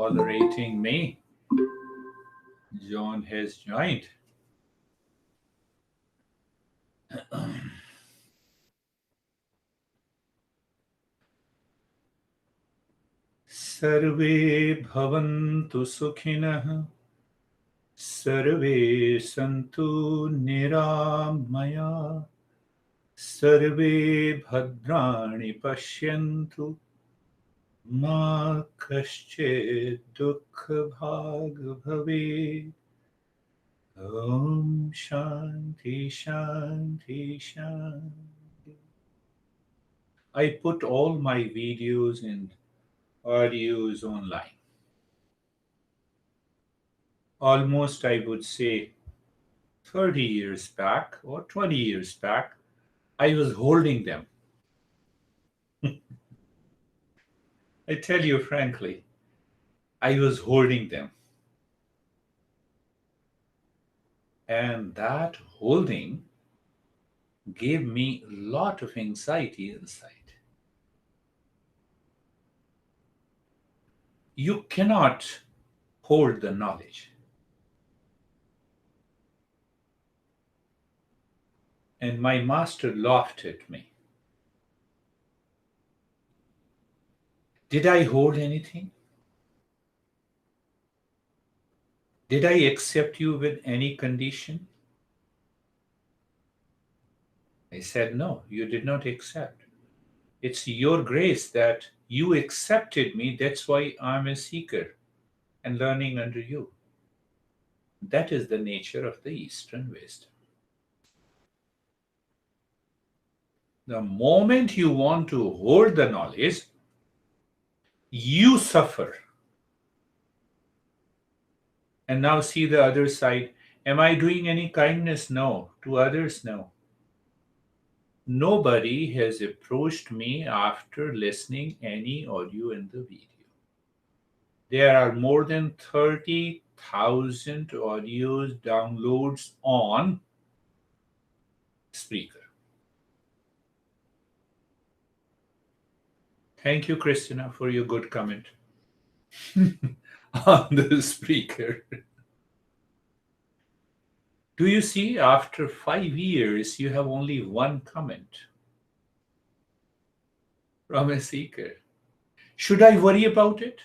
tolerating me. John has joined. Sarve bhavantu sukhinah, sarve santu niramaya, sarve bhadrani pashyantu, ma kaschet dukha bhag bhave. Om Shanti Shanti Shanti. I put all my videos and audios online. Almost, I would say, 30 years back or 20 years back, I was holding them. I tell you frankly, I was holding them. And that holding gave me a lot of anxiety inside. You cannot hold the knowledge. And my master laughed at me. Did I hold anything? Did I accept you with any condition? I said, no, you did not accept. It's your grace that you accepted me. That's why I'm a seeker and learning under you. That is the nature of the Eastern wisdom. The moment you want to hold the knowledge, you suffer. And now see the other side. Am I doing any kindness? No. To others? No. Nobody has approached me after listening any audio in the video. There are more than 30,000 audios downloads on Spreaker. Thank you, Christina, for your good comment on the Spreaker. Do you see, after 5 years, you have only one comment from a seeker? Should I worry about it?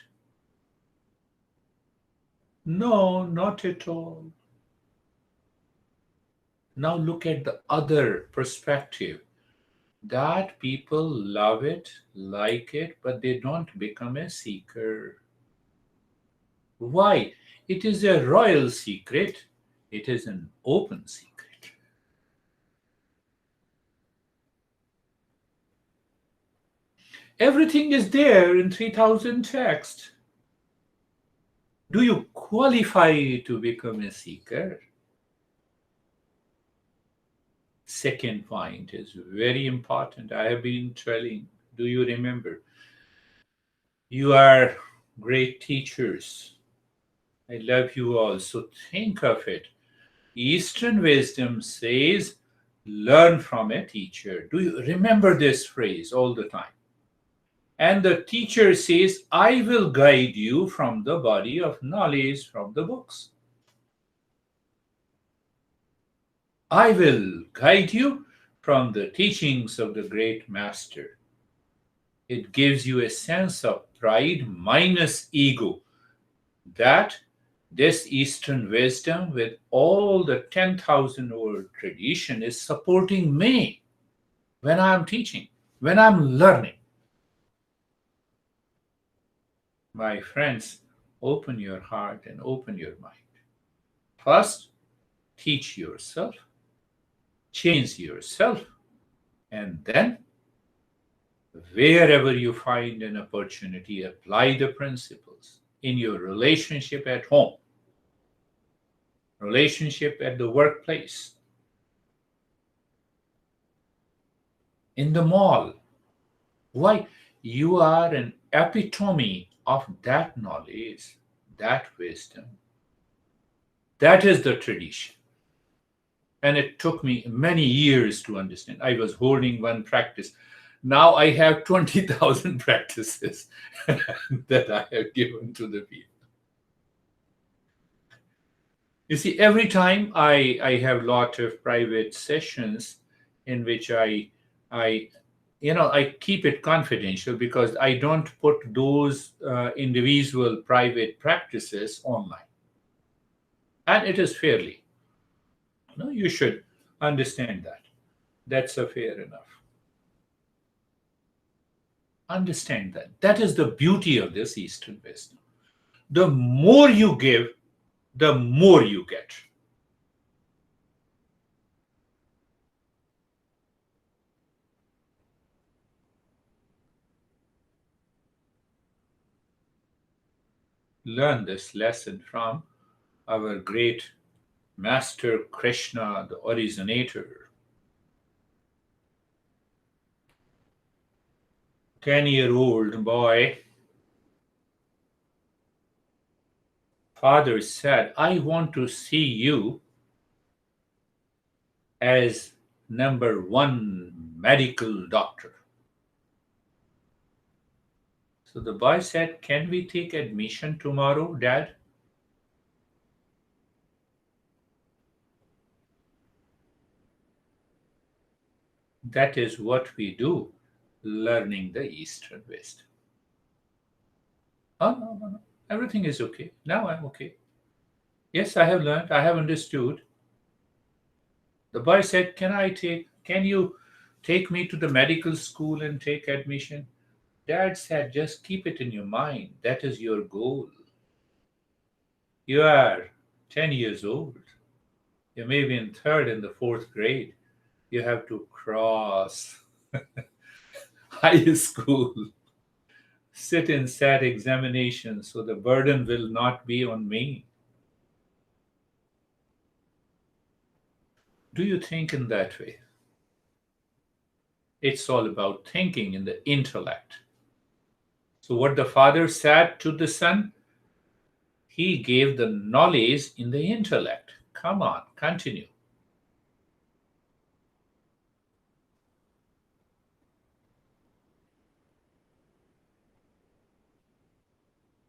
No, not at all. Now look at the other perspective. That people love it, like it, but they don't become a seeker. Why? It is a royal secret. It is an open secret. Everything is there in 3,000 texts. Do you qualify to become a seeker? Second point is very important. I have been telling, do you remember? You are great teachers. I love you all. So think of it. Eastern wisdom says, learn from a teacher. Do you remember this phrase all the time? And the teacher says, I will guide you from the body of knowledge from the books. I will guide you from the teachings of the great master. It gives you a sense of pride minus ego, that this Eastern wisdom with all the 10,000 word tradition is supporting me when I'm teaching, when I'm learning. My friends, open your heart and open your mind. First, teach yourself, change yourself, and then wherever you find an opportunity, apply the principles in your relationship at home, relationship at the workplace, in the mall. Why? You are an epitome of that knowledge, that wisdom. That is the tradition. And it took me many years to understand. I was holding one practice. Now I have 20,000 practices that I have given to the people. You see, every time I have a lot of private sessions in which I I keep it confidential because I don't put those individual private practices online. And it is fairly. You should understand that. That's a fair enough. Understand that. That is the beauty of this Eastern wisdom. The more you give, the more you get. Learn this lesson from our great Master Krishna, the originator. 10-year-old boy, father said, I want to see you as number one medical doctor. So the boy said, can we take admission tomorrow, Dad? That is what we do, learning the Eastern wisdom. Oh, no, no, no. Everything is okay. Now I'm okay. Yes, I have learned. I have understood. The boy said, can you take me to the medical school and take admission? Dad said, just keep it in your mind. That is your goal. You are 10 years old. You may be in third and the fourth grade. You have to cross high school, sit in SAT examination, so the burden will not be on me. Do you think in that way? It's all about thinking in the intellect. So, what the father said to the son, he gave the knowledge in the intellect. Come on, continue.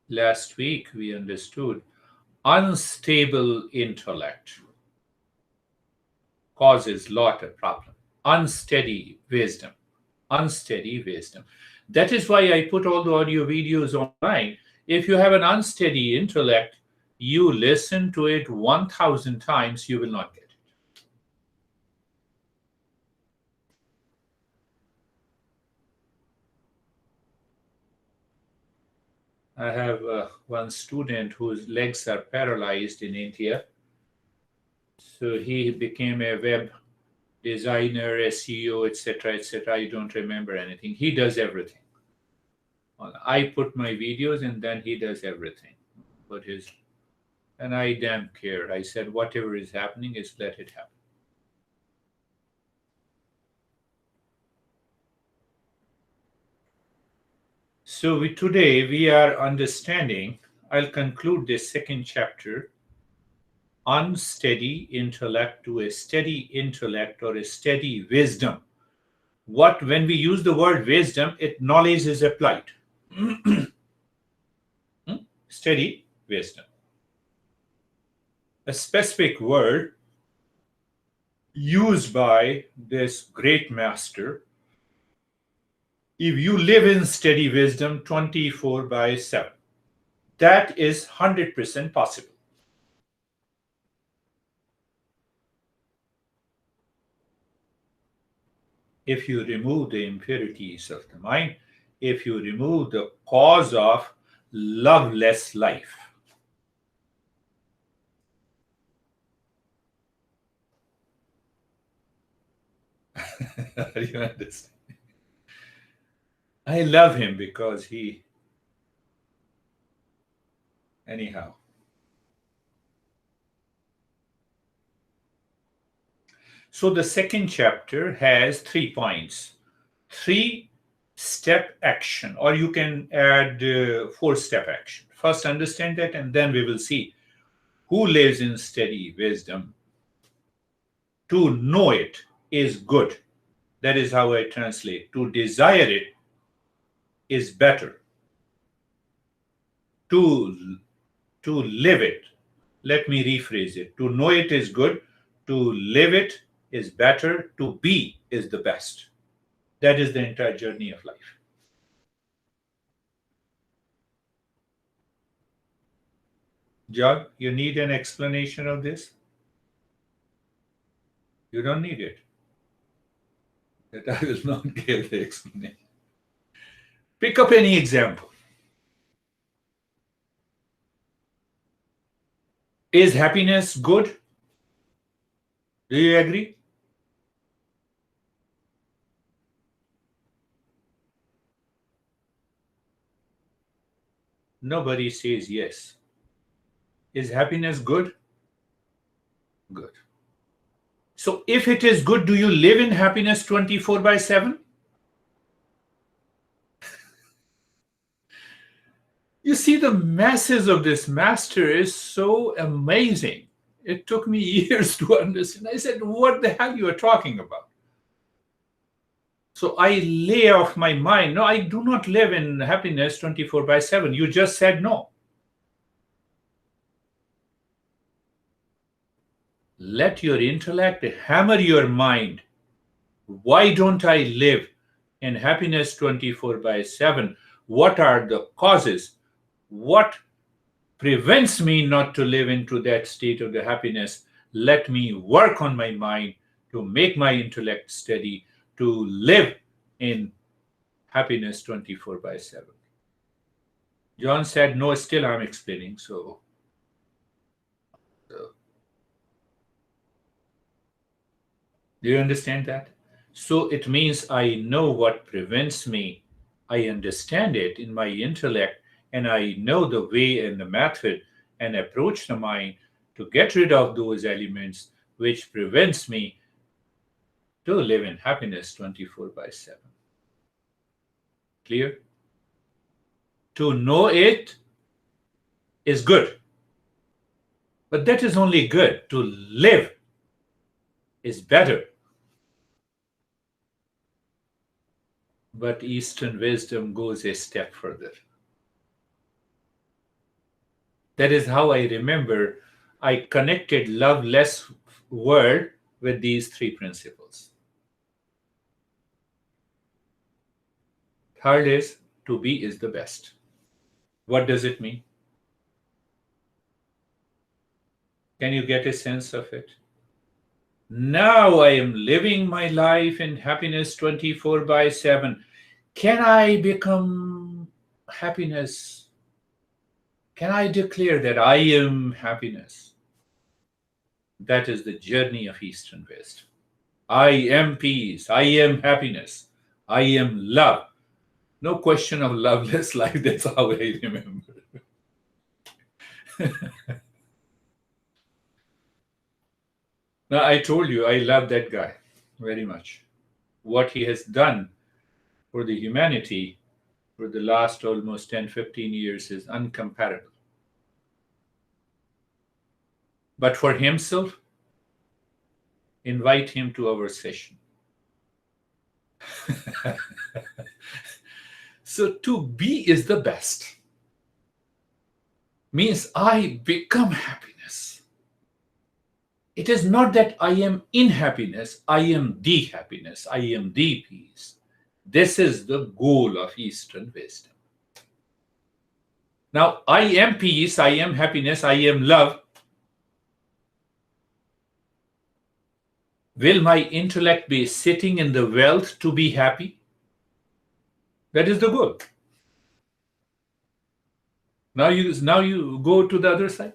Last week, we understood unstable intellect causes lot of problem. Unsteady wisdom. Unsteady wisdom. That is why I put all the audio videos online. If you have an unsteady intellect, you listen to it 1,000 times, you will not get it. I have one student whose legs are paralyzed in India. So he became a web designer, SEO, etc., etc. I don't remember anything. He does everything. I put my videos and then he does everything. But and I damn care. I said, whatever is happening is let it happen. So today we are understanding, I'll conclude this second chapter, unsteady intellect to a steady intellect or a steady wisdom. When we use the word wisdom, knowledge is applied. Steady wisdom. A specific word used by this great master. If you live in steady wisdom 24/7, that is 100% possible. If you remove the impurities of the mind, if you remove the cause of loveless life. You understand? I love him because anyhow. So the second chapter has 3 points. 3-step action, or you can add 4-step action. First, understand that, and then we will see who lives in steady wisdom. To know it is good. That is how I translate. To desire it is better. To live it. Let me rephrase it. To know it is good. To live it is better. To be is the best. That is the entire journey of life. John, you need an explanation of this? You don't need it. That I will not give the explanation. Pick up any example. Is happiness good? Do you agree? Nobody says yes. Is happiness good? Good. So if it is good, do you live in happiness 24 by 7? You see, the masses of this master is so amazing. It took me years to understand. I said, what the hell you are talking about? So I lay off my mind. No, I do not live in happiness 24 by 7. You just said no. Let your intellect hammer your mind. Why don't I live in happiness 24 by 7? What are the causes? What prevents me not to live into that state of the happiness? Let me work on my mind to make my intellect steady, to live in happiness 24 by 7. John said, no, still I'm explaining. So do you understand that? So it means I know what prevents me. I understand it in my intellect, and I know the way and the method and approach the mind to get rid of those elements which prevents me to live in happiness 24 by 7. Clear? To know it is good. But that is only good. To live is better. But Eastern wisdom goes a step further. That is how I remember I connected love-less world with these three principles. Third is to be is the best. What does it mean? Can you get a sense of it? Now I am living my life in happiness 24 by 7. Can I become happiness? Can I declare that I am happiness? That is the journey of Eastern wisdom. I am peace. I am happiness. I am love. No question of loveless life. That's how I remember. Now, I told you I love that guy very much. What he has done for the humanity for the last almost 10, 15 years is uncomparable. But for himself, invite him to our session. So to be is the best. Means I become happiness. It is not that I am in happiness, I am the happiness, I am the peace. This is the goal of Eastern wisdom. Now, I am peace, I am happiness, I am love. Will my intellect be sitting in the wealth to be happy? That is the goal. Now you go to the other side.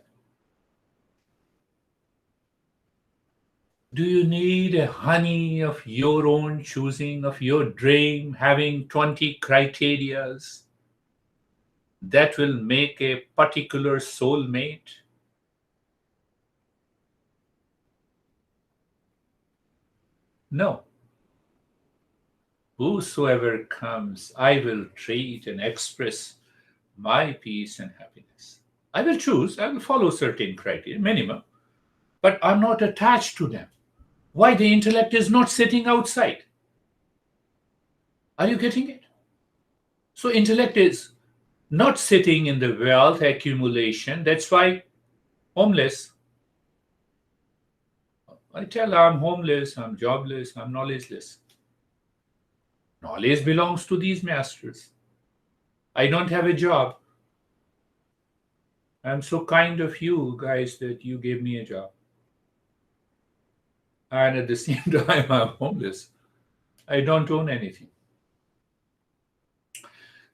Do you need a honey of your own choosing, of your dream, having 20 criterias that will make a particular soulmate? No. Whosoever comes, I will treat and express my peace and happiness. I will choose, I will follow certain criteria, minimum, but I'm not attached to them. Why? The intellect is not sitting outside. Are you getting it? So intellect is not sitting in the wealth accumulation. That's why homeless. I tell I'm homeless, I'm jobless, I'm knowledgeless. Knowledge belongs to these masters. I don't have a job. I'm so kind of you guys that you gave me a job. And at the same time, I'm homeless. I don't own anything.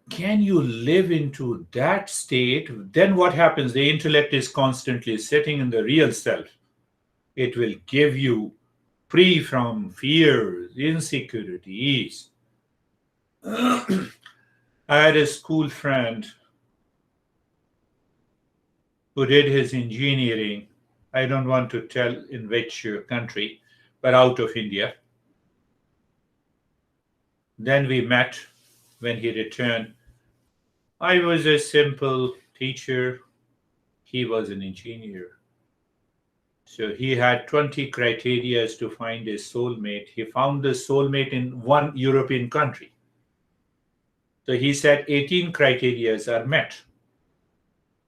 Can you live into that state? Then what happens? The intellect is constantly sitting in the real self. It will give you free from fears, insecurities. I had a school friend who did his engineering. I don't want to tell in which country, but out of India. Then we met when he returned. I was a simple teacher, he was an engineer. So he had 20 criteria to find a soulmate. He found the soulmate in one European country. So he said 18 criteria are met.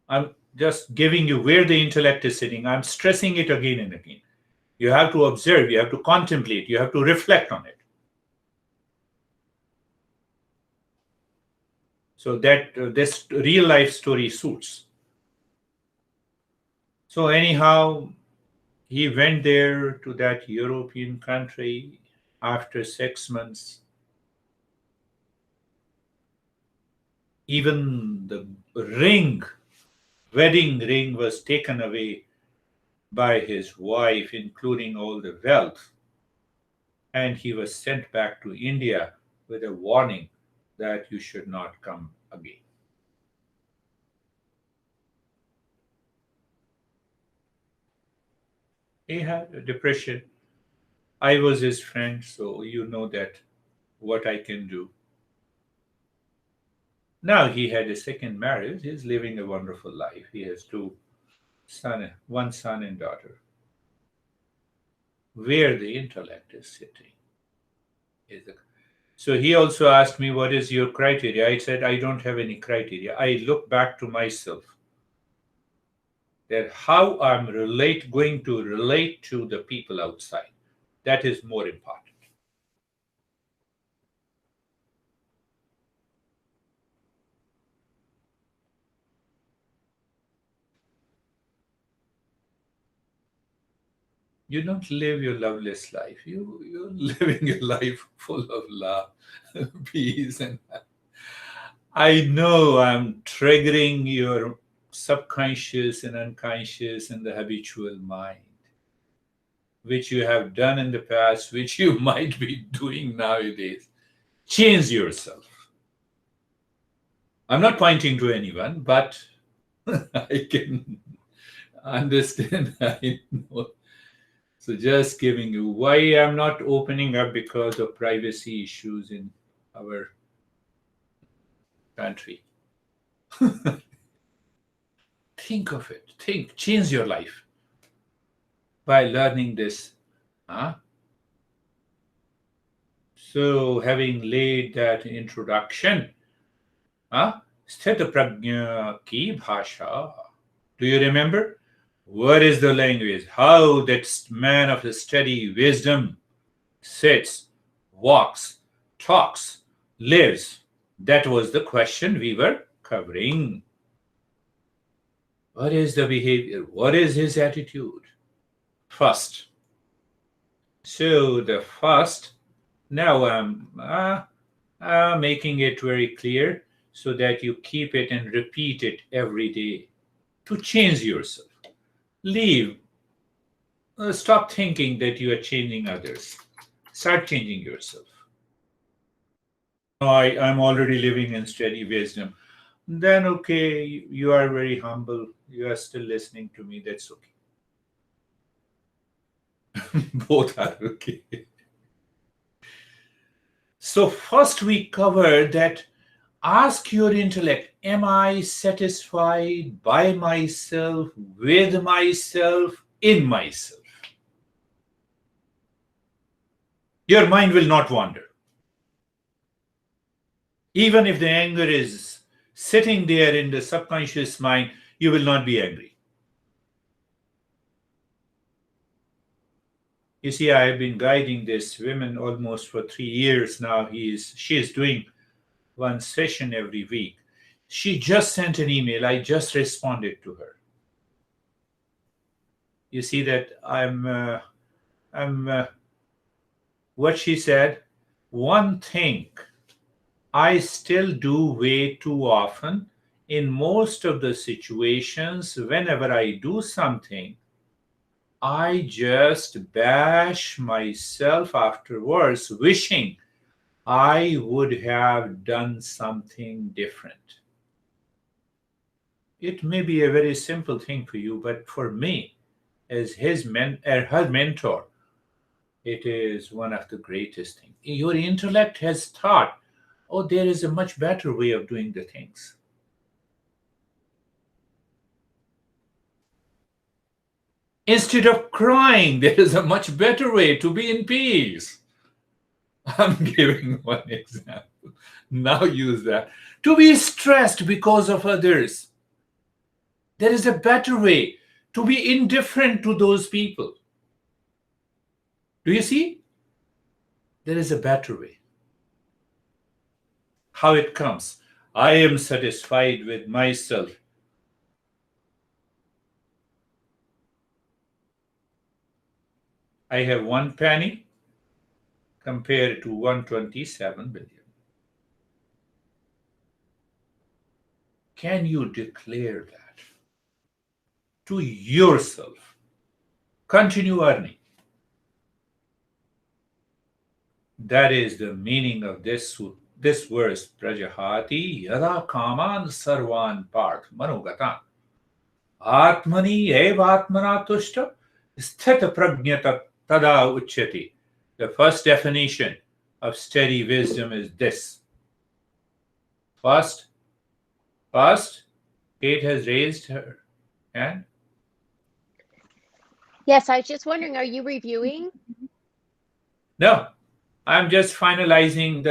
I'm just giving you where the intellect is sitting. I'm stressing it again and again. You have to observe, you have to contemplate, you have to reflect on it. So that this real life story suits. So anyhow, he went there to that European country after 6 months. Even the ring, wedding ring, was taken away by his wife, including all the wealth. And he was sent back to India with a warning that you should not come again. He had a depression. I was his friend, so you know that what I can do. Now he had a second marriage. He's living a wonderful life. He has one son and daughter. Where the intellect is sitting is the. So he also asked me, "What is your criteria?" I said, "I don't have any criteria. I look back to myself. That how going to relate to the people outside. That is more important." You don't live your loveless life. You're living a life full of love, peace, and I know I'm triggering your subconscious and unconscious and the habitual mind, which you have done in the past, which you might be doing nowadays. Change yourself. I'm not pointing to anyone, but I can understand. I know. So just giving you why I'm not opening up because of privacy issues in our country. Think of it. Think. Change your life by learning this. Huh? So, having laid that introduction, Sthita Prajna ki bhasha. Do you remember? What is the language? How that man of steady wisdom sits, walks, talks, lives. That was the question we were covering. What is the behavior? What is his attitude? First. So the first, now I'm making it very clear so that you keep it and repeat it every day to change yourself. Leave. Stop thinking that you are changing others. Start changing yourself. No, I'm already living in steady wisdom. Then, okay, you are very humble. You are still listening to me. That's okay. Both are okay. So, first we covered that ask your intellect, am I satisfied by myself, with myself, in myself? Your mind will not wander. Even if the anger is sitting there in the subconscious mind, you will not be angry. You see, I have been guiding this woman almost for 3 years now. She is doing one session every week. She just sent an email. I just responded to her. You see that what she said, one thing I still do way too often in most of the situations. Whenever I do something, I just bash myself afterwards, wishing I would have done something different. It may be a very simple thing for you, but for me, as her mentor, it is one of the greatest things. Your intellect has thought, oh, there is a much better way of doing the things. Instead of crying, there is a much better way to be in peace. I'm giving one example. Now use that. To be stressed because of others. There is a better way to be indifferent to those people. Do you see? There is a better way. How it comes. I am satisfied with myself. I have 1 penny compared to 127 billion. Can you declare that to yourself? Continue earning. That is the meaning of this verse. Prajahati yada kaman sarvan parth manogatan. Atmani evatmana tushta sthita prajnata tada uchyati. The first definition of steady wisdom is this. First, Kate has raised her hand. Yes, I was just wondering, are you reviewing? No, I'm just finalizing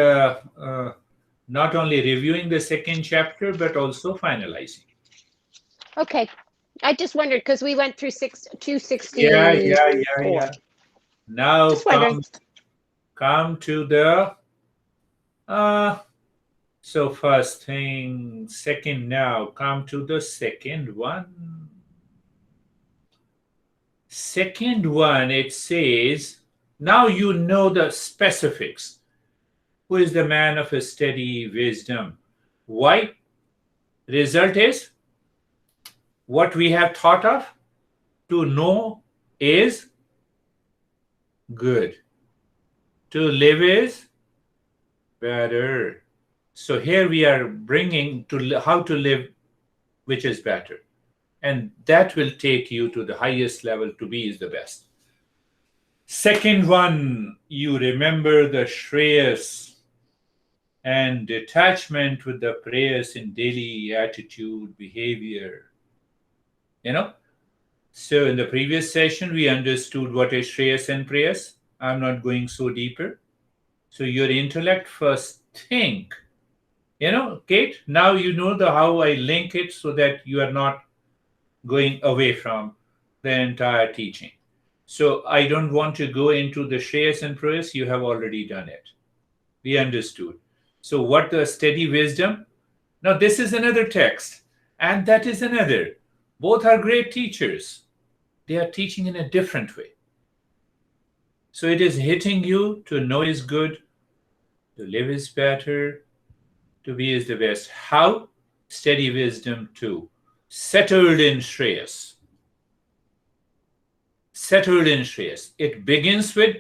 not only reviewing the second chapter, but also finalizing. Okay. I just wondered because we went through 264. Yeah. Now come to the so first thing, second now, come to the second one. Second one, it says, now you know the specifics. Who is the man of a steady wisdom? Why? Result is what we have thought of. To know is good. To live is better. So here we are bringing to how to live, which is better. And that will take you to the highest level. To be is the best. Second one, you remember the Shreyas and detachment with the prayers in daily attitude, behavior. So in the previous session, we understood what is Shreyas and prayers. I'm not going so deeper. So your intellect first think. Kate, now you know how I link it so that you are not going away from the entire teaching. So I don't want to go into the Shreyas and prayers. You have already done it. We understood. So what the steady wisdom? Now this is another text, and that is another. Both are great teachers. They are teaching in a different way. So it is hitting you. To know is good, to live is better, to be is the best. How? Steady wisdom 2. Settled in Shreyas. Settled in Shreyas. It begins with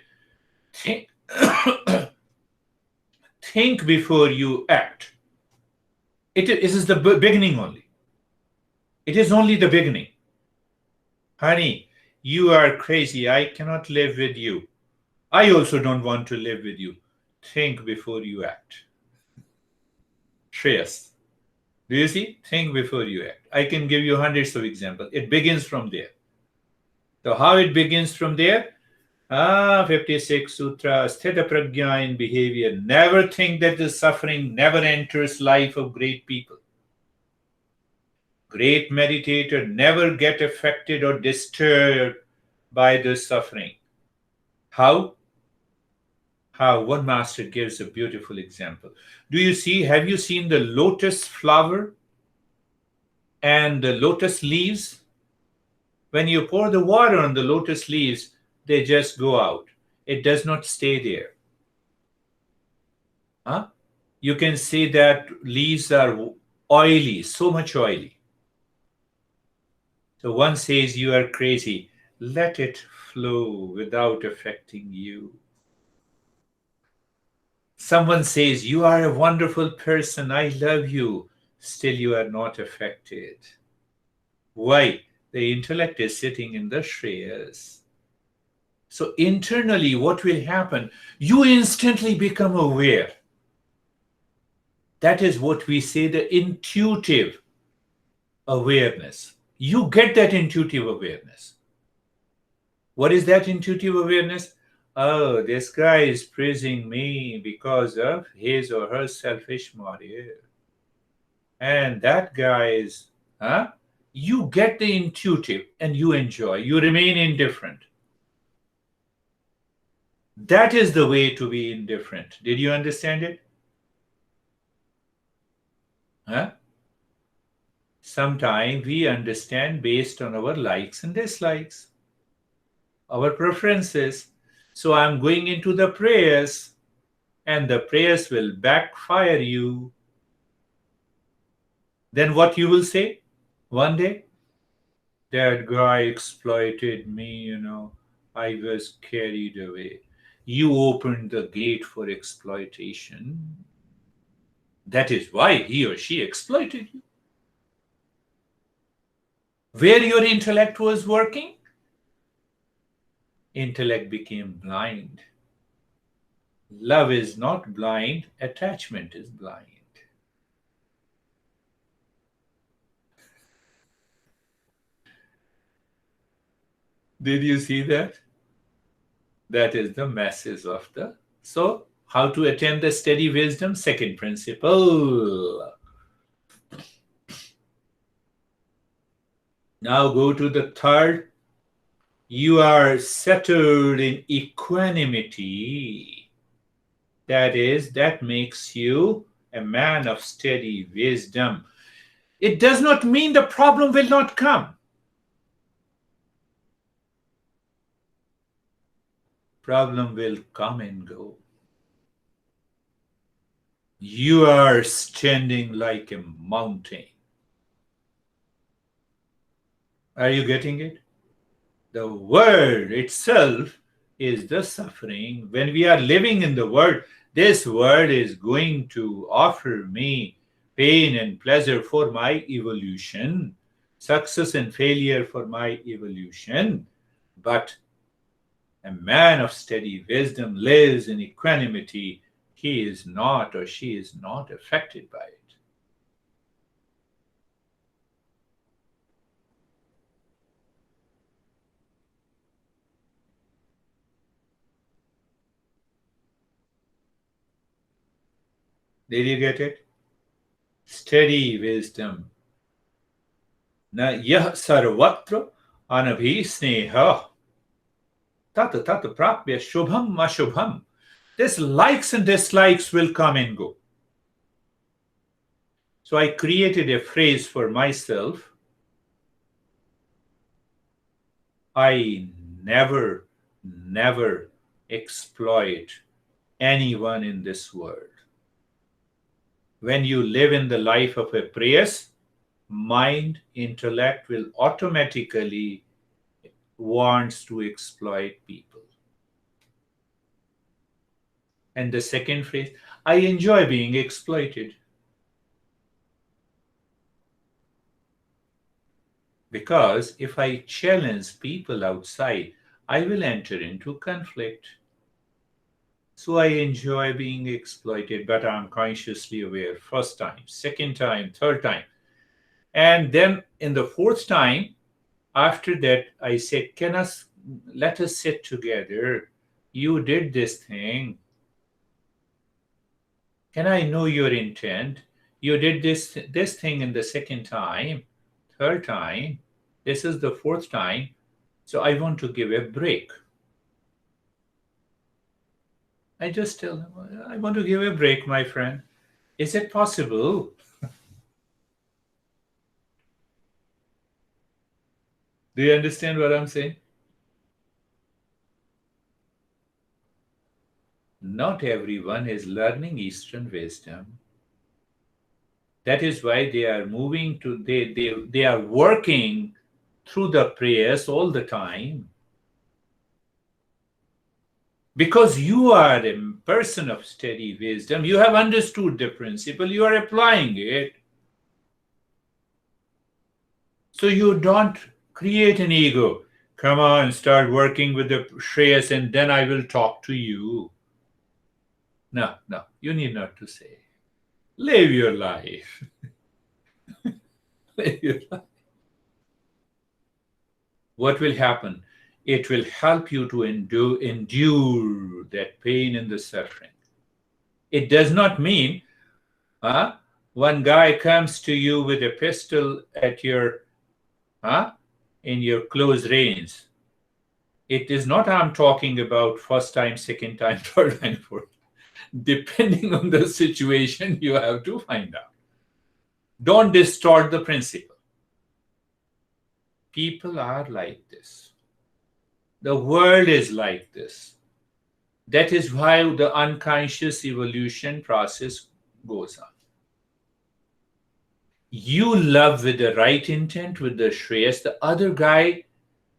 think, think before you act. It is the beginning only. It is only the beginning. Honey, you are crazy. I cannot live with you. I also don't want to live with you. Think before you act. Shreyas. Do you see? Think before you act. I can give you hundreds of examples. It begins from there. So how it begins from there? 56 Sutra, Sthita Prajna in behavior. Never think that the suffering never enters life of great people. Great meditator never get affected or disturbed by the suffering. How? How? One master gives a beautiful example. Have you seen the lotus flower and the lotus leaves? When you pour the water on the lotus leaves, they just go out. It does not stay there. Huh? You can see that leaves are oily, so much oily. So one says you are crazy. Let it flow without affecting you. Someone says you are a wonderful person. I love you. Still, you are not affected. Why? The intellect is sitting in the Shreyas. So internally, what will happen? You instantly become aware. That is what we say the intuitive awareness. You get that intuitive awareness. What is that intuitive awareness? Oh, this guy is praising me because of his or her selfish motive. And that guy is, huh? You get the intuitive and you enjoy. You remain indifferent. That is the way to be indifferent. Did you understand it? Huh? Sometimes we understand based on our likes and dislikes, our preferences. So I'm going into the prayers, and the prayers will backfire you. Then what you will say one day? That guy exploited me. I was carried away. You opened the gate for exploitation. That is why he or she exploited you. Where your intellect was working, intellect became blind. Love is not blind, attachment is blind. Did you see that? That is the message of the. So, how to attain the steady wisdom? Second principle. Now go to the third. You are settled in equanimity. That makes you a man of steady wisdom. It does not mean the problem will not come. Problem will come and go. You are standing like a mountain. Are you getting it? The world itself is the suffering. When we are living in the world, this world is going to offer me pain and pleasure for my evolution, success and failure for my evolution. But a man of steady wisdom lives in equanimity. He is not or she is not affected by it. Did you get it? Steady wisdom. Na yah sarvatra anabhisneha tata tata prapya shubham ashubham. This likes and dislikes will come and go. So I created a phrase for myself. I never exploit anyone in this world. When you live in the life of a Prius, mind, intellect will automatically wants to exploit people. And the second phrase, I enjoy being exploited. Because if I challenge people outside, I will enter into conflict. So I enjoy being exploited, but I'm consciously aware. First time, second time, third time. And then in the fourth time, after that, I said, can let us sit together. You did this thing. Can I know your intent? You did this thing in the second time, third time. This is the fourth time. So I want to give a break. I just tell them, I want to give a break, my friend. Is it possible? Do you understand what I'm saying? Not everyone is learning Eastern wisdom. That is why they are moving to, they are working through the prayers all the time. Because you are a person of steady wisdom, you have understood the principle, you are applying it. So you don't create an ego. Come on, start working with the Shreyas and then I will talk to you. No, no, you need not to say. Live your life. Live your life. What will happen? It will help you to endure that pain and the suffering. It does not mean one guy comes to you with a pistol at your in your close range. It is not I'm talking about first time, second time, third time, fourth. Depending on the situation, you have to find out. Don't distort the principle. People are like this. The world is like this. That is why the unconscious evolution process goes on. You love with the right intent, with the Shreyas. The other guy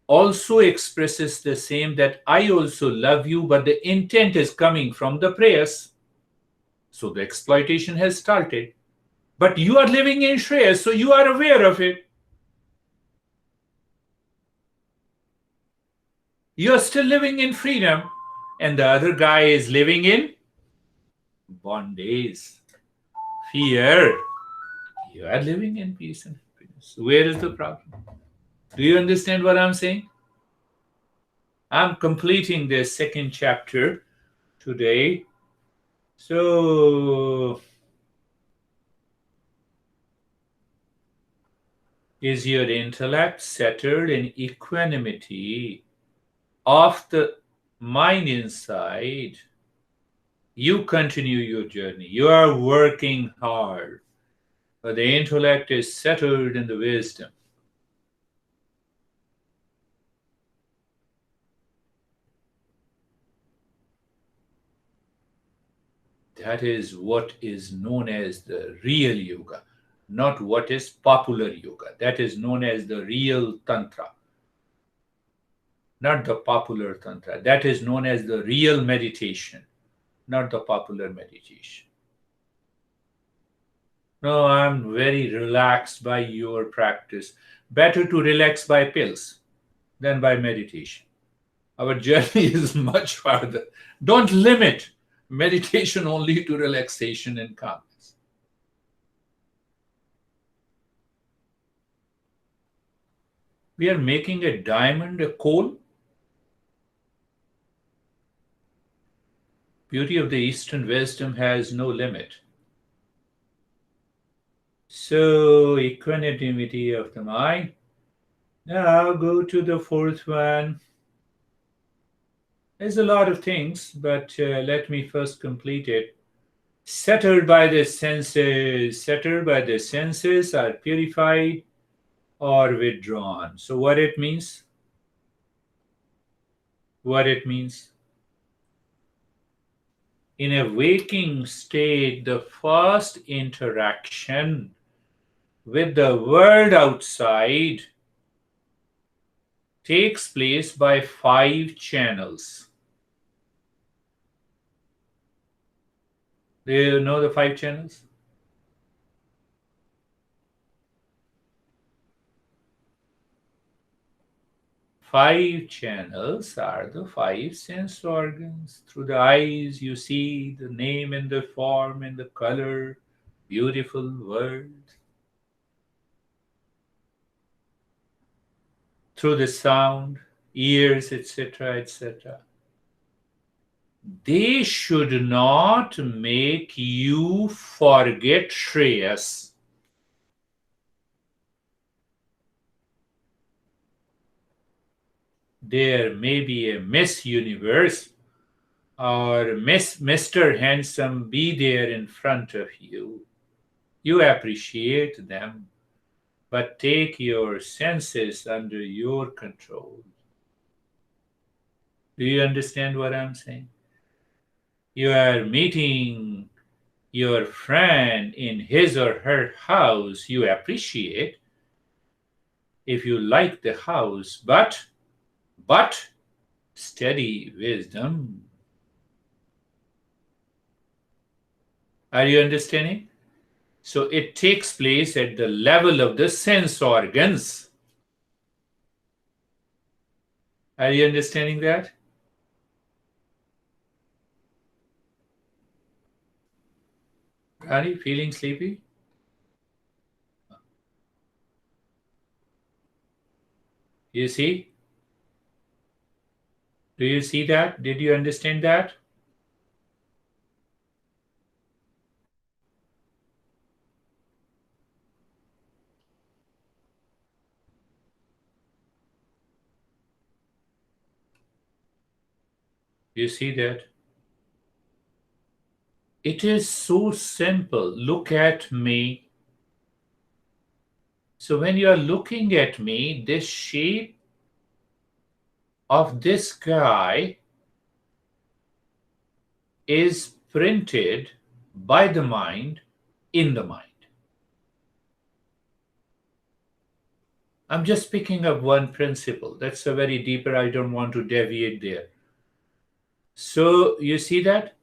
also expresses the same, that I also love you, but the intent is coming from the prayers. So the exploitation has started. But you are living in Shreyas, so you are aware of it. You are still living in freedom, and the other guy is living in bondage, fear. You are living in peace and happiness. Where is the problem? Do you understand what I'm saying? I'm completing the second chapter today. So, is your intellect settled in equanimity of the mind inside? You continue your journey. You are working hard, but the intellect is settled in the wisdom. That is what is known as the real yoga, not what is popular yoga. That is known as the real tantra, not the popular tantra. That is known as the real meditation, not the popular meditation. No, I'm very relaxed by your practice. Better to relax by pills than by meditation. Our journey is much farther. Don't limit meditation only to relaxation and calmness. We are making a diamond a coal. Beauty of the Eastern wisdom has no limit. So, equanimity of the mind. Now, go to the fourth one. There's a lot of things, but let me first complete it. Settled by the senses. Settled by the senses are purified or withdrawn. So, what it means? What it means? In a waking state, the first interaction with the world outside takes place by 5 channels. Do you know the 5 channels? Five channels are the 5 sense organs. Through the eyes, you see the name and the form and the color, beautiful world. Through the sound, ears, etc., etc. They should not make you forget Shreyas. There may be a Miss Universe or Mr. Handsome be there in front of you. You appreciate them, but take your senses under your control. Do you understand what I'm saying? You are meeting your friend in his or her house. You appreciate if you like the house, but study wisdom. Are you understanding? So it takes place at the level of the sense organs. Are you understanding that? Rani, feeling sleepy? You see? Do you see that? Did you understand that? You see that? It is so simple. Look at me. So when you are looking at me, this shape of this guy is printed by the mind in the mind. I'm just picking up one principle. That's a very deeper, I don't want to deviate there. So you see that?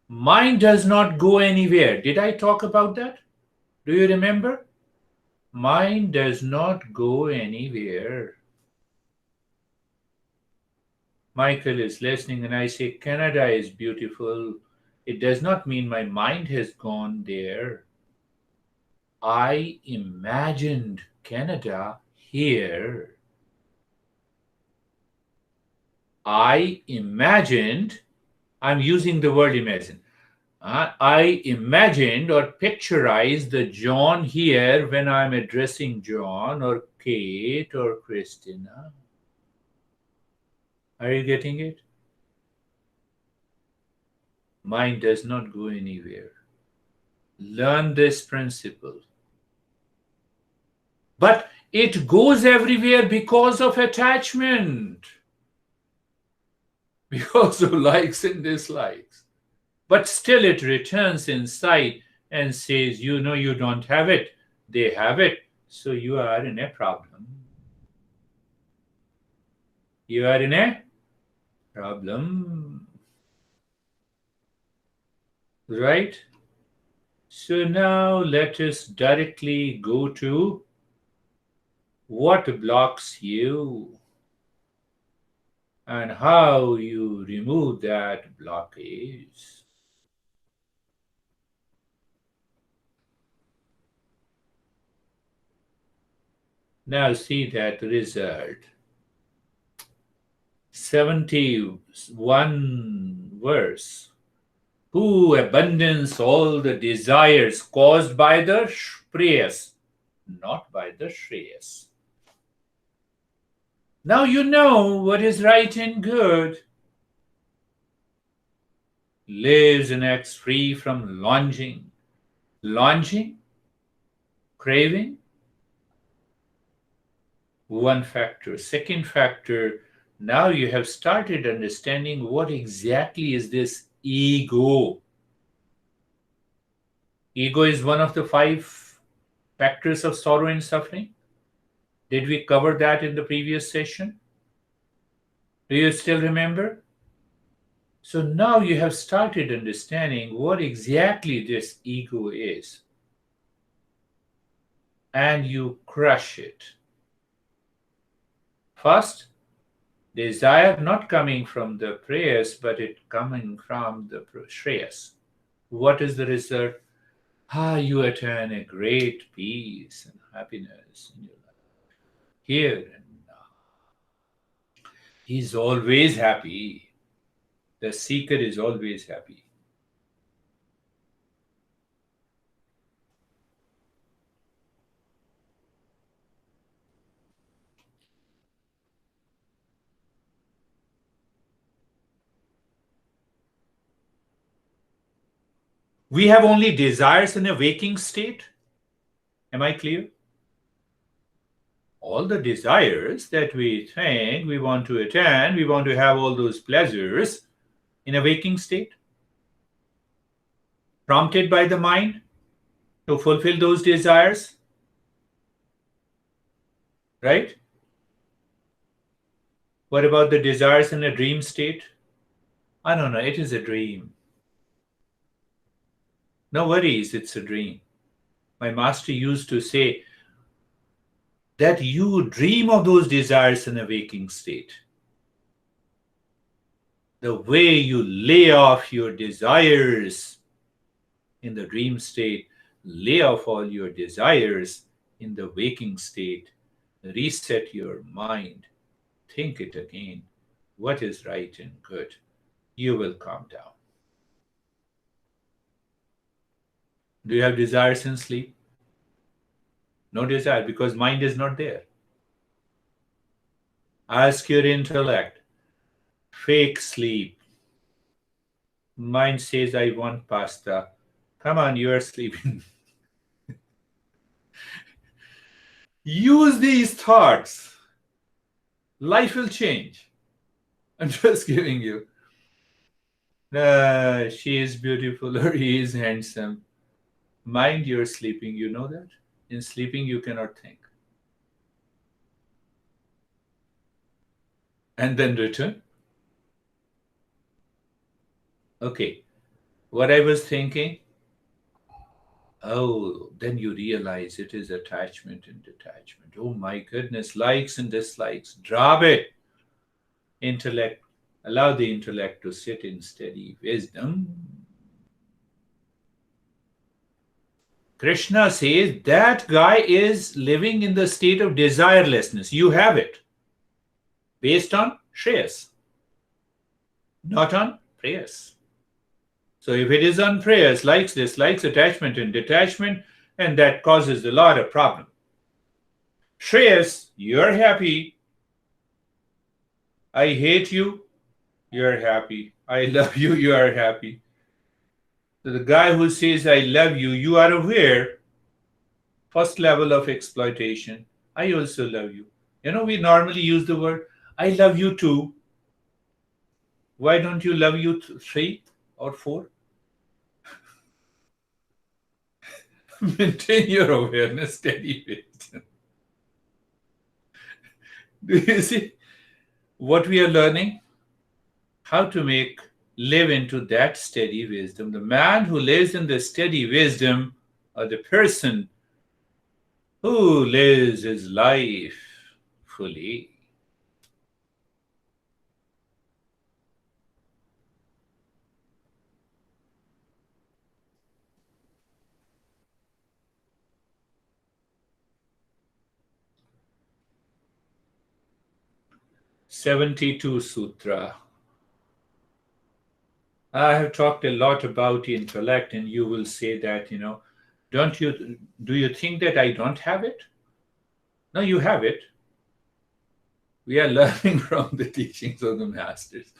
Mind does not go anywhere. Did I talk about that? Do you remember? Mind does not go anywhere. Michael is listening, and I say, Canada is beautiful. It does not mean my mind has gone there. I imagined Canada here. I imagined, I'm using the word imagine. I imagined or picturized the John here when I'm addressing John or Kate or Christina. Are you getting it? Mind does not go anywhere. Learn this principle. But it goes everywhere because of attachment, because of likes and dislikes. But still, it returns inside and says, you know, you don't have it, they have it, so you are in a problem. You are in a problem, right? So now let us directly go to what blocks you and how you remove that blockage. Now see that result. 71 verse. Who abandons all the desires caused by the prayers, not by the shreyas. Now you know what is right and good. Lives and acts free from longing, craving. One factor. Second factor, now you have started understanding what exactly is this ego. Ego is one of the five factors of sorrow and suffering. Did we cover that in the previous session? Do you still remember? So now you have started understanding what exactly this ego is. And you crush it. First, desire not coming from the prayers, but it coming from the shreyas. What is the result? You attain a great peace and happiness in your life, here and now. He's always happy. The seeker is always happy. We have only desires in a waking state. Am I clear? All the desires that we think we want to attain, we want to have all those pleasures in a waking state, prompted by the mind to fulfill those desires, right? What about the desires in a dream state? I don't know, it is a dream. No worries, it's a dream. My master used to say that you dream of those desires in a waking state. The way you lay off your desires in the dream state, lay off all your desires in the waking state, reset your mind, think it again. What is right and good? You will calm down. Do you have desires in sleep? No desire because mind is not there. Ask your intellect. Fake sleep. Mind says, I want pasta. Come on, you are sleeping. Use these thoughts. Life will change. I'm just giving you. She is beautiful or he is handsome. Mind, you're sleeping. You know that? In sleeping, you cannot think. And then return. Okay. What I was thinking, oh, then you realize it is attachment and detachment. Oh my goodness, likes and dislikes. Drop it. Intellect. Allow the intellect to sit in steady wisdom. Krishna says that guy is living in the state of desirelessness. You have it. Based on Shreyas, not on prayers. So if it is on prayers, likes, dislikes, attachment and detachment, and that causes a lot of problem. Shreyas, you're happy. I hate you, you're happy. I love you, you are happy. So the guy who says I love you, you are aware. First level of exploitation. I also love you. You know, we normally use the word I love you too. Why don't you love you three or four? Maintain your awareness steady with. Do you see what we are learning? How to live into that steady wisdom. The man who lives in the steady wisdom, or the person who lives his life fully. '72 Sutra. I have talked a lot about intellect, and you will say that, don't you, do you think that I don't have it? No, you have it. We are learning from the teachings of the masters.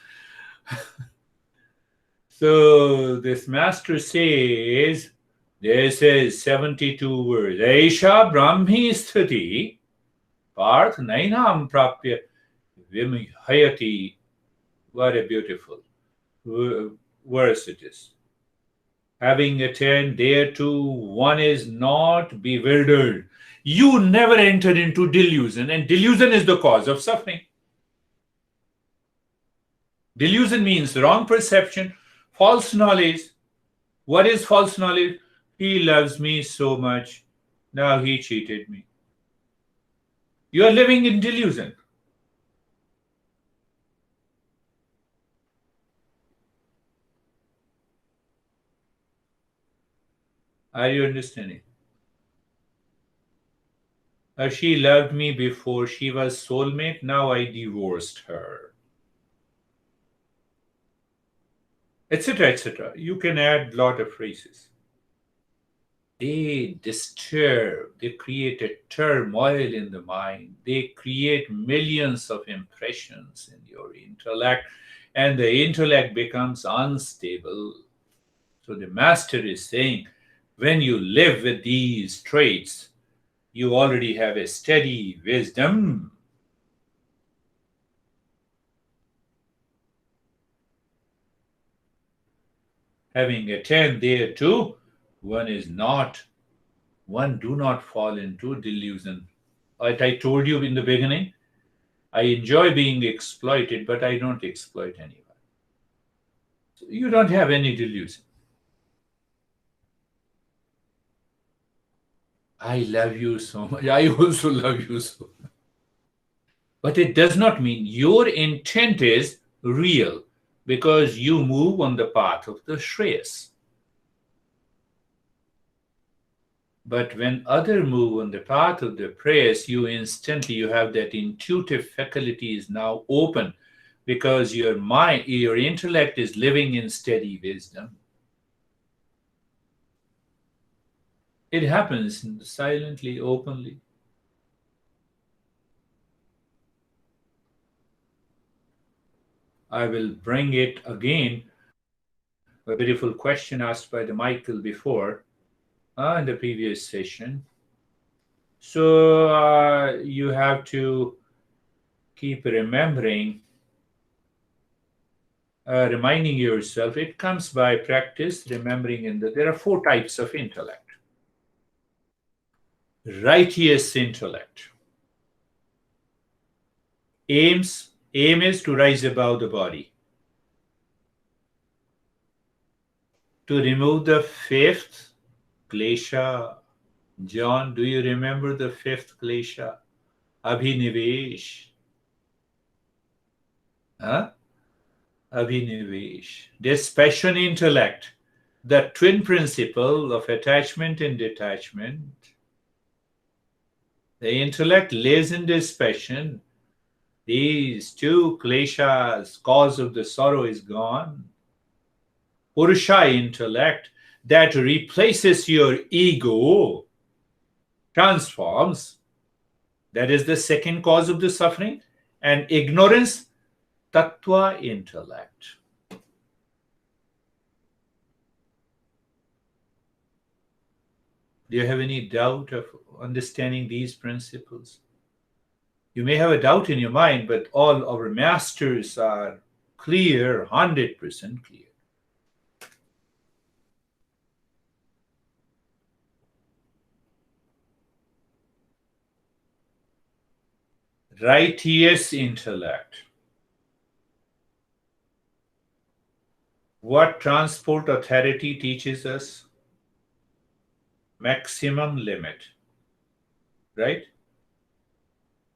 So this master says, this is 72 words. Aisha Brahmi Sthiti Parth Nainam Prapya Vimhayati. What a beautiful verse it is. Having attained thereto, one is not bewildered. You never enter into delusion, and delusion is the cause of suffering. Delusion means wrong perception, false knowledge. What is false knowledge? He loves me so much. Now he cheated me. You are living in delusion. Are you understanding? She loved me before. She was soulmate. Now I divorced her. etc., etc. You can add lot of phrases. They disturb, they create a turmoil in the mind, they create millions of impressions in your intellect, and the intellect becomes unstable. So the master is saying, when you live with these traits, you already have a steady wisdom. Having attained there too, one is not, one do not fall into delusion. Like I told you in the beginning, I enjoy being exploited, but I don't exploit anyone. So you don't have any delusion. I love you so much. I also love you so much. But it does not mean your intent is real because you move on the path of the Shreyas. But when other move on the path of the prayers, you have that intuitive faculty is now open because your mind, your intellect is living in steady wisdom. It happens silently, openly. I will bring it again. A beautiful question asked by the Michael before in the previous session. So you have to keep remembering, reminding yourself. It comes by practice, remembering in that there are four types of intellect. Righteous intellect. Aim is to rise above the body. To remove the fifth klesha. John, do you remember the fifth klesha? Abhinivesh. Huh? Abhinivesh. Dispassion intellect. The twin principle of attachment and detachment. The intellect lives in dispassion. These two kleshas, cause of the sorrow, is gone. Purusha intellect that replaces your ego, transforms. That is the second cause of the suffering. And ignorance, tattva intellect. Do you have any doubt of understanding these principles? You may have a doubt in your mind, but all our masters are clear, 100% clear. Righteous intellect. What transport authority teaches us? Maximum limit, right?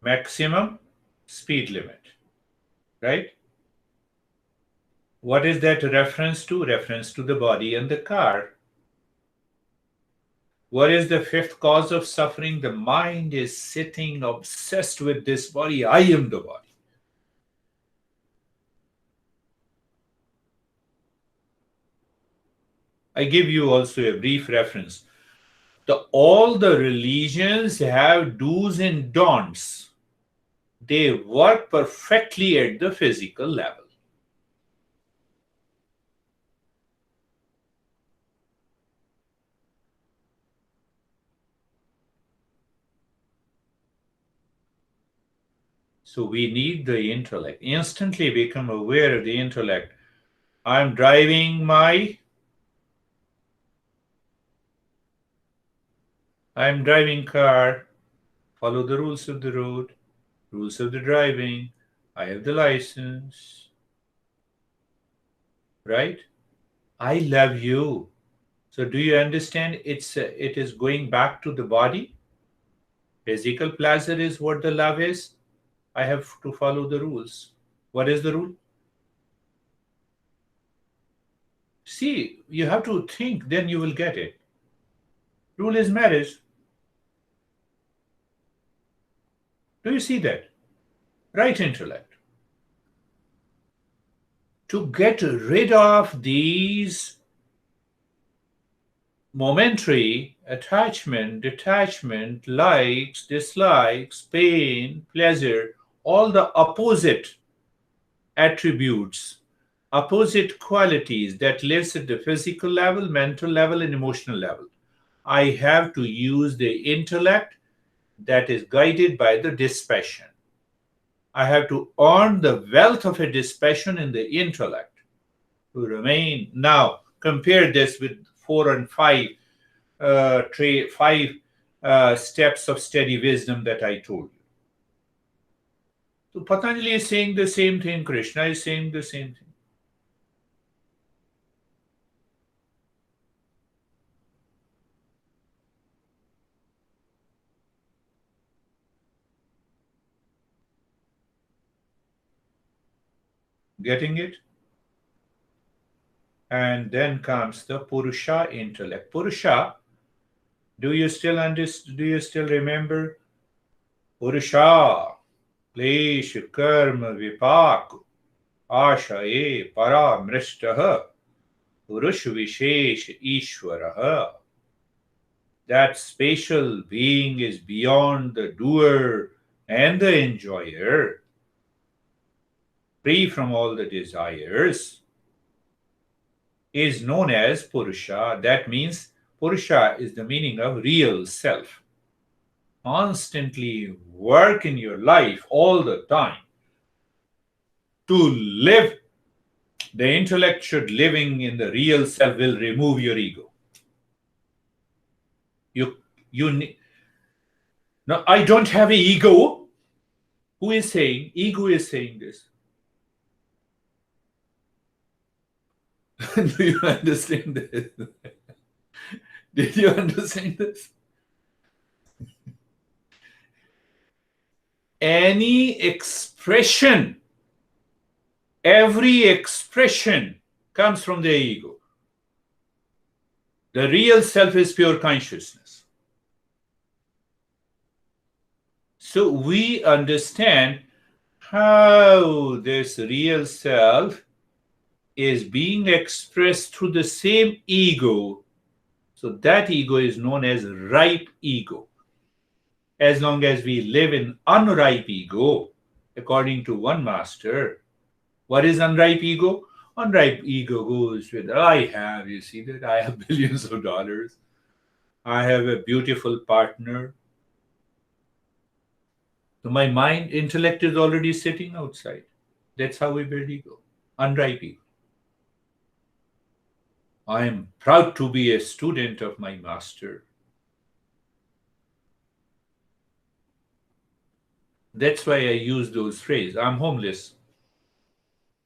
Maximum speed limit, right? What is that reference to? Reference to the body and the car. What is the fifth cause of suffering? The mind is sitting obsessed with this body. I am the body. I give you also a brief reference. All the religions have do's and don'ts. They work perfectly at the physical level. So we need the intellect. Instantly become aware of the intellect. I'm driving car. Follow the rules of the road, rules of the driving. I have the license, right? I love you. So do you understand? It is going back to the body. Physical pleasure is what the love is. I have to follow the rules. What is the rule? See, you have to think, then you will get it. Rule is marriage. Do you see that? Right intellect. to get rid of these momentary attachment, detachment, likes, dislikes, pain, pleasure, all the opposite attributes, opposite qualities that lives at the physical level, mental level, and emotional level. I have to use the intellect that is guided by the dispassion. I have to earn the wealth of a dispassion in the intellect to remain. Now, compare this with 4 and 5 steps of steady wisdom that I told you. So Patanjali is saying the same thing, Krishna is saying the same thing. Getting it? And then comes the Purusha intellect. Purusha, do you still remember? Purusha, क्लेश कर्म विपाक आशये परामृष्टः पुरुष विशेष ईश्वरः. That spatial being is beyond the doer and the enjoyer, free from all the desires, is known as Purusha. That means Purusha is the meaning of real self. Constantly work in your life all the time to live. The intellect should living in the real self will remove your ego. You no, I don't have an ego. Who is saying? Ego is saying this. Do you understand this? Did you understand this? Any expression, every expression comes from the ego. The real self is pure consciousness. So we understand how this real self is being expressed through the same ego. So that ego is known as ripe ego. As long as we live in unripe ego, according to one master, what is unripe ego? Unripe ego goes with, I have, you see that? I have billions of dollars. I have a beautiful partner. So my mind, intellect is already sitting outside. That's how we build ego. Unripe ego. I am proud to be a student of my master. That's why I use those phrases. I'm homeless.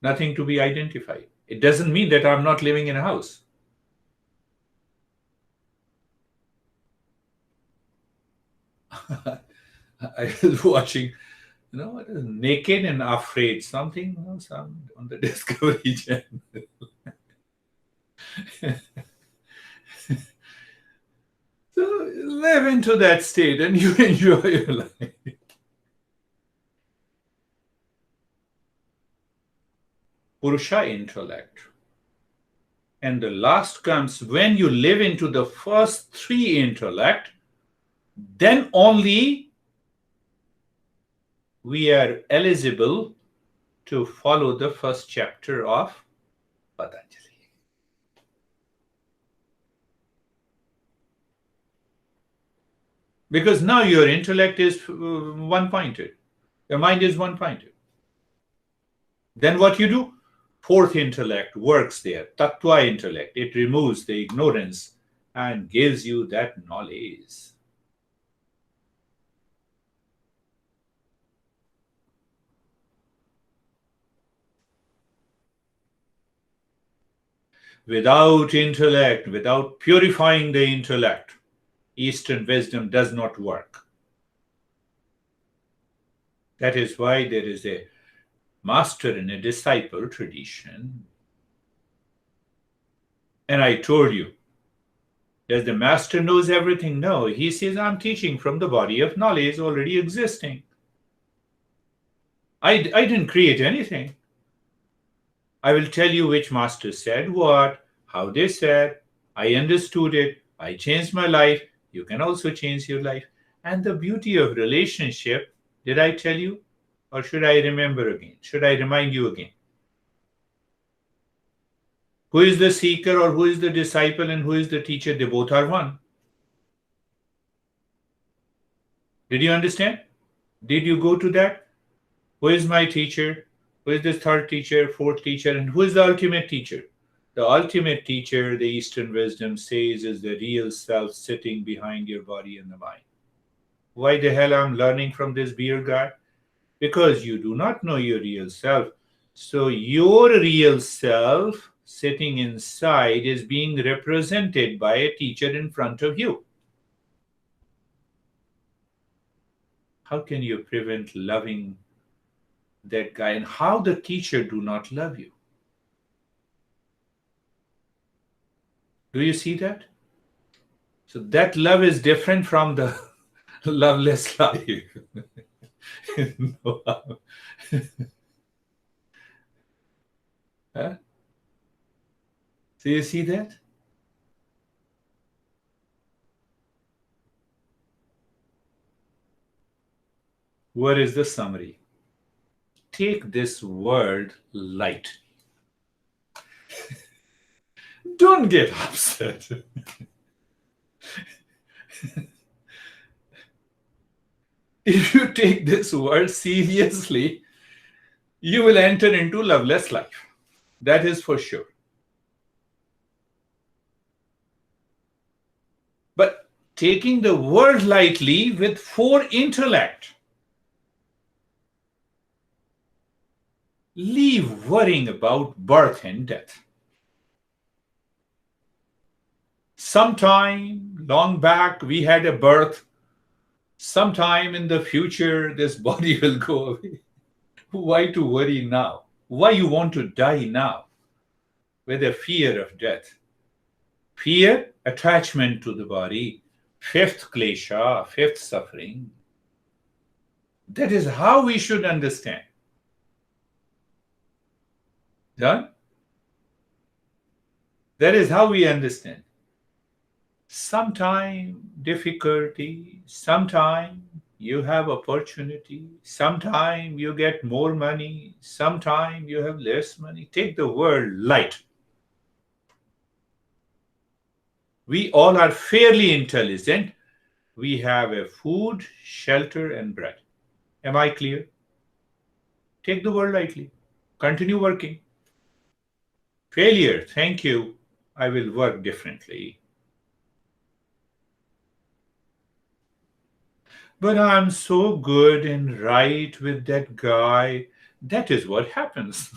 Nothing to be identified. It doesn't mean that I'm not living in a house. I was watching, Naked and Afraid, something, some on the Discovery Channel. So live into that state and you enjoy your life. Purusha intellect. And the last comes when you live into the first 3 intellect, then only we are eligible to follow the first chapter of Patanjali. Because now your intellect is one-pointed. Your mind is one-pointed. Then what you do? 4th intellect works there, Tattva intellect. It removes the ignorance and gives you that knowledge. Without intellect, without purifying the intellect, Eastern wisdom does not work. That is why there is a master and a disciple tradition. And I told you, does the master knows everything? No, he says, I'm teaching from the body of knowledge already existing. I didn't create anything. I will tell you which master said what, how they said, I understood it, I changed my life. You can also change your life. And the beauty of relationship, did I tell you? Or should I remember again? Should I remind you again? Who is the seeker or who is the disciple and who is the teacher? They both are one. Did you understand? Did you go to that? Who is my teacher? Who is the third teacher, fourth teacher, and who is the ultimate teacher? The ultimate teacher, the Eastern wisdom says, is the real self sitting behind your body and the mind. Why the hell I'm learning from this beer guy? Because you do not know your real self. So your real self sitting inside is being represented by a teacher in front of you. How can you prevent loving that guy, and how the teacher do not love you? Do you see that? So that love is different from the loveless life. No. Huh? So you see that? What is the summary? Take this word light. Don't get upset. If you take this word seriously, you will enter into loveless life. That is for sure. But taking the word lightly with 4 intellect, leave worrying about birth and death. Sometime long back we had a birth. Sometime in the future this body will go away. Why to worry now? Why you want to die now with a fear of death? Fear, attachment to the body, fifth klesha, fifth suffering. That is how we should understand. Done? That is how we understand. Sometime difficulty, sometime you have opportunity, sometime you get more money, sometime you have less money. Take the word light. We all are fairly intelligent. We have a food, shelter, and bread. Am I clear? Take the word lightly. Continue working. Failure, thank you. I will work differently. But I'm so good and right with that guy. That is what happens.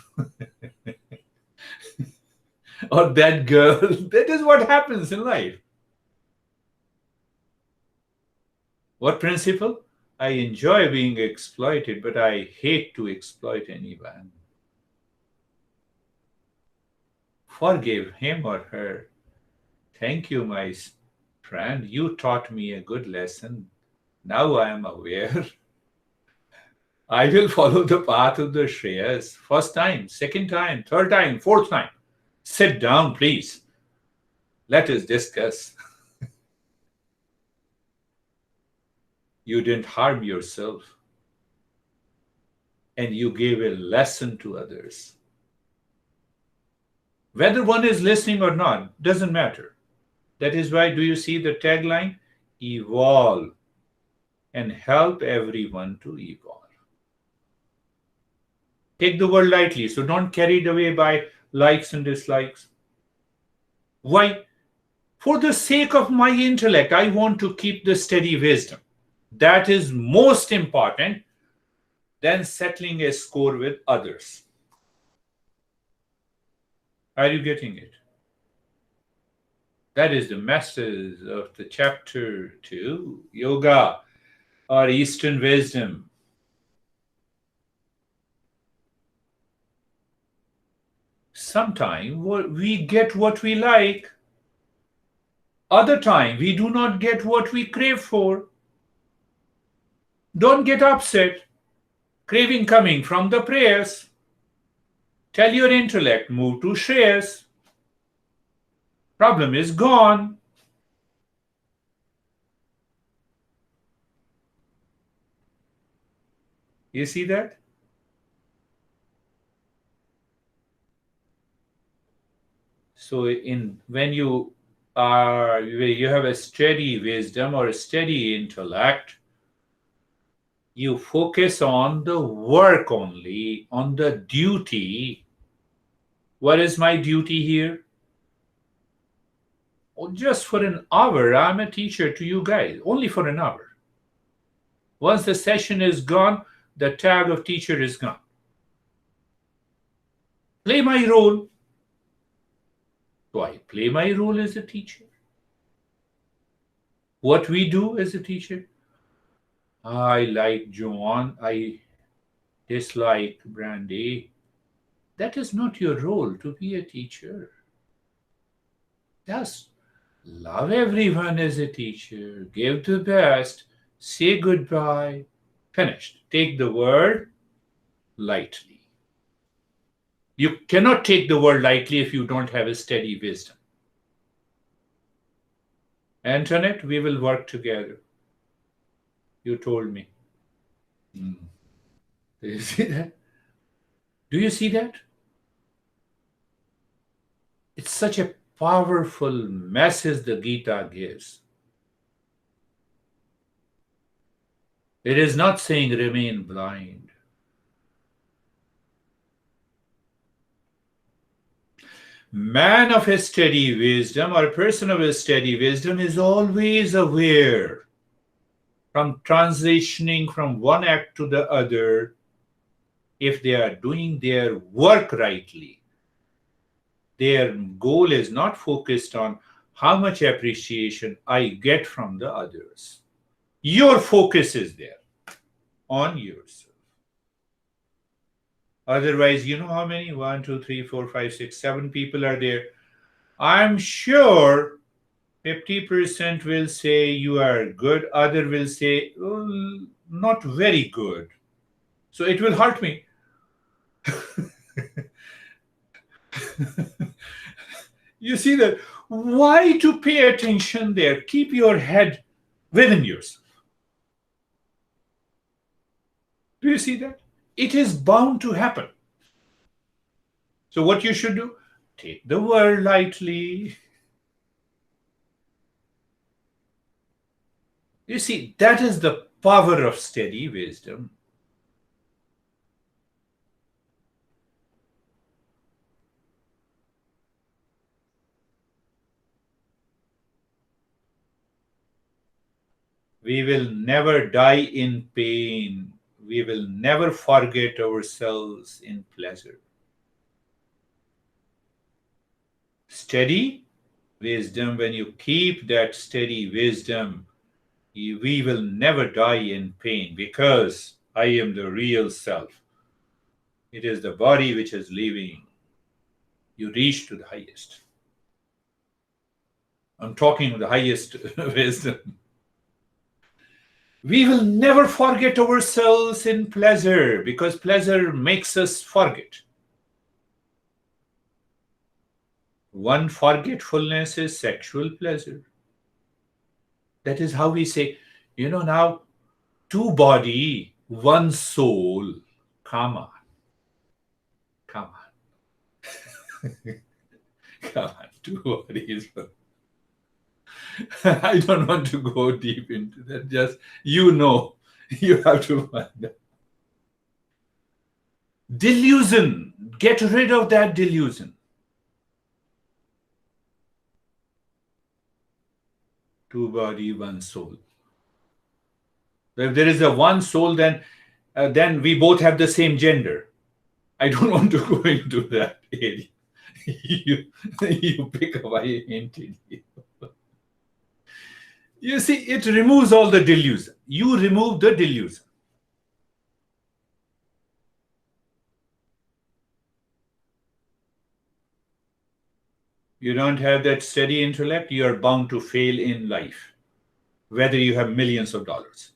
Or that girl. That is what happens in life. What principle? I enjoy being exploited, but I hate to exploit anyone. Forgive him or her. Thank you, my friend. You taught me a good lesson. Now I am aware. I will follow the path of the Shreyas. First time, second time, third time, fourth time. Sit down, please. Let us discuss. You didn't harm yourself. And you gave a lesson to others. Whether one is listening or not, doesn't matter. That is why, do you see the tagline? Evolve and help everyone to evolve. Take the word lightly, so don't carried away by likes and dislikes. Why? For the sake of my intellect, I want to keep the steady wisdom. That is most important than settling a score with others. Are you getting it? That is the message of the chapter 2, Yoga or Eastern Wisdom. Sometimes we get what we like. Other time we do not get what we crave for. Don't get upset. Craving coming from the prayers. Tell your intellect, move to Shreyas. Problem is gone. You see that? So when you have a steady wisdom or a steady intellect, you focus on the work only, on the duty. What is my duty here? Oh, just for an hour, I'm a teacher to you guys, only for an hour. Once the session is gone, the tag of teacher is gone. Play my role. So I play my role as a teacher. What we do as a teacher, I like Joan, I dislike Brandy. That is not your role to be a teacher. Just love everyone as a teacher, give the best, say goodbye, finished. Take the world lightly. You cannot take the world lightly if you don't have a steady wisdom. Antoinette, we will work together. You told me. Do you see that? Do you see that? It's such a powerful message the Gita gives. It is not saying remain blind. Man of a steady wisdom or a person of a steady wisdom is always aware from transitioning from one act to the other if they are doing their work rightly. Their goal is not focused on how much appreciation I get from the others. Your focus is there on yourself. Otherwise, you know how many? 1, 2, 3, 4, 5, 6, 7 people are there. I'm sure 50% will say you are good, other will say not very good. So it will hurt me. You see that? Why to pay attention there? Keep your head within yourself. Do you see that? It is bound to happen. So what you should do? Take the world lightly. You see, that is the power of steady wisdom. We will never die in pain. We will never forget ourselves in pleasure. Steady wisdom, when you keep that steady wisdom, we will never die in pain because I am the real self. It is the body which is leaving. You reach to the highest. I'm talking of the highest wisdom. We will never forget ourselves in pleasure because pleasure makes us forget. One forgetfulness is sexual pleasure. That is how we say, now, two body, one soul. Come on. Come on. Come on, two bodies. I don't want to go deep into that. Just, you have to find out. Delusion. Get rid of that delusion. Two body, one soul. If there is a one soul, then we both have the same gender. I don't want to go into that area. you pick up, I hinted you. You see, it removes all the delusion. You remove the delusion. You don't have that steady intellect, you are bound to fail in life, whether you have millions of dollars.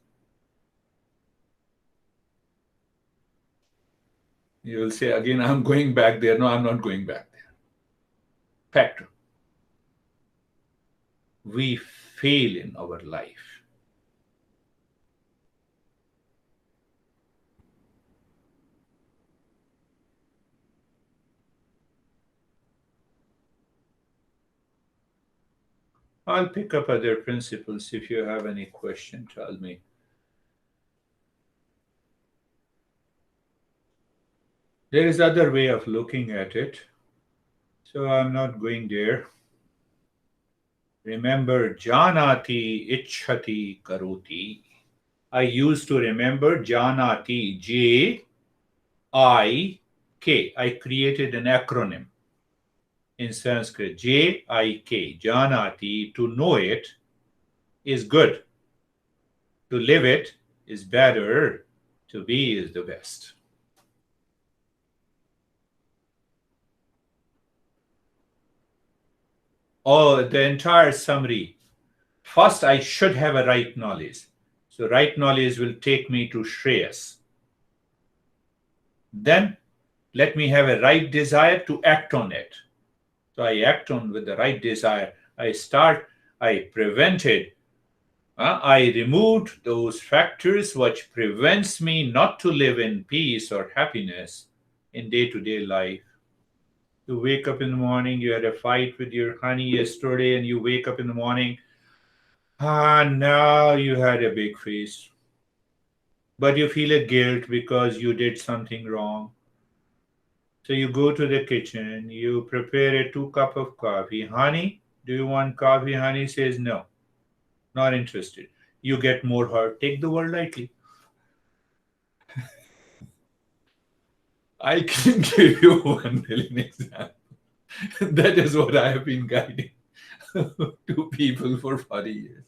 You will say again, I'm going back there. No, I'm not going back there. Fact, we fail in our life. I'll pick up other principles. If you have any question, tell me. There is other way of looking at it, so I'm not going there. Remember, janati ichhati karoti. I used to remember janati, J-I-K. I created an acronym in Sanskrit, J-I-K. Janati, to know it is good. To live it is better. To be is the best. Oh, the entire summary. First, I should have a right knowledge. So, right knowledge will take me to Shreyas. Then, let me have a right desire to act on it. So, I act on with the right desire. I prevented, I removed those factors which prevents me not to live in peace or happiness in day-to-day life. You wake up in the morning, you had a fight with your honey yesterday, and you wake up in the morning, now you had a big face. But you feel a guilt because you did something wrong. So you go to the kitchen, you prepare a 2 cup of coffee. Honey, do you want coffee? Honey says no, not interested. You get more hurt. Take the word lightly. I can give you 1 million examples. That is what I have been guiding to people for 40 years.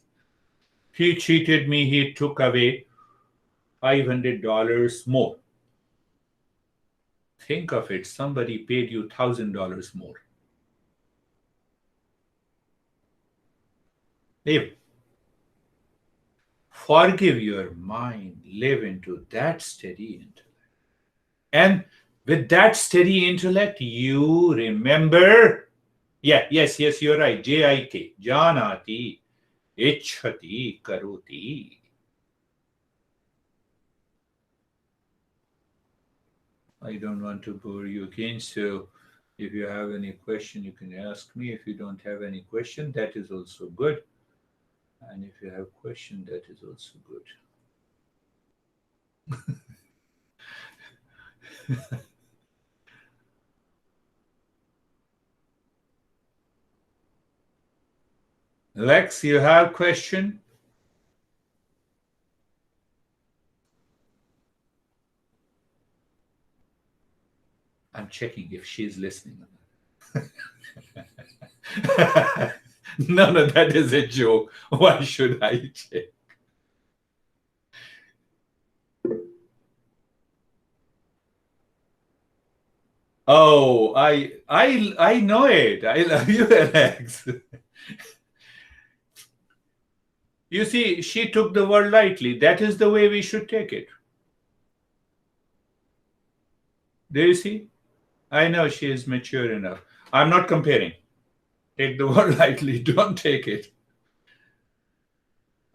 He cheated me, he took away $500 more. Think of it, somebody paid you $1,000 more. Live. Forgive your mind, live into that steady intellect. And with that steady intellect, you remember, yes, you're right, J-I-K, Janati, Ichhati, Karoti. I don't want to bore you again, so if you have any question, you can ask me. If you don't have any question, that is also good. And if you have question, that is also good. Lex, you have question? I'm checking if she's listening. No, that is a joke. Why should I check? Oh, I know it. I love you, Alex. You see, she took the word lightly. That is the way we should take it. Do you see? I know she is mature enough. I'm not comparing. Take the word lightly. Don't take it.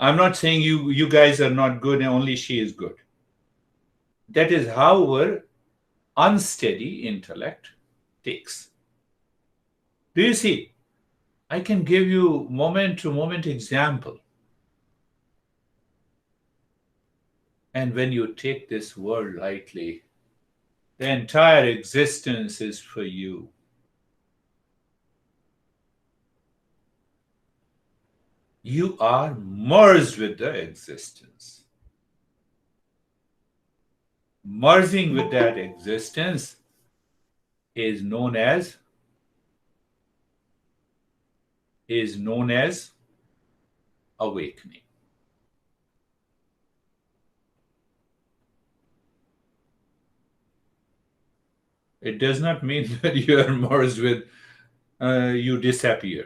I'm not saying you guys are not good and only she is good. That is how our unsteady intellect takes. Do you see? I can give you moment to moment example. And when you take this word lightly, the entire existence is for you. You are merged with the existence. Merging with that existence is known as awakening. It does not mean that you are merged with you disappear.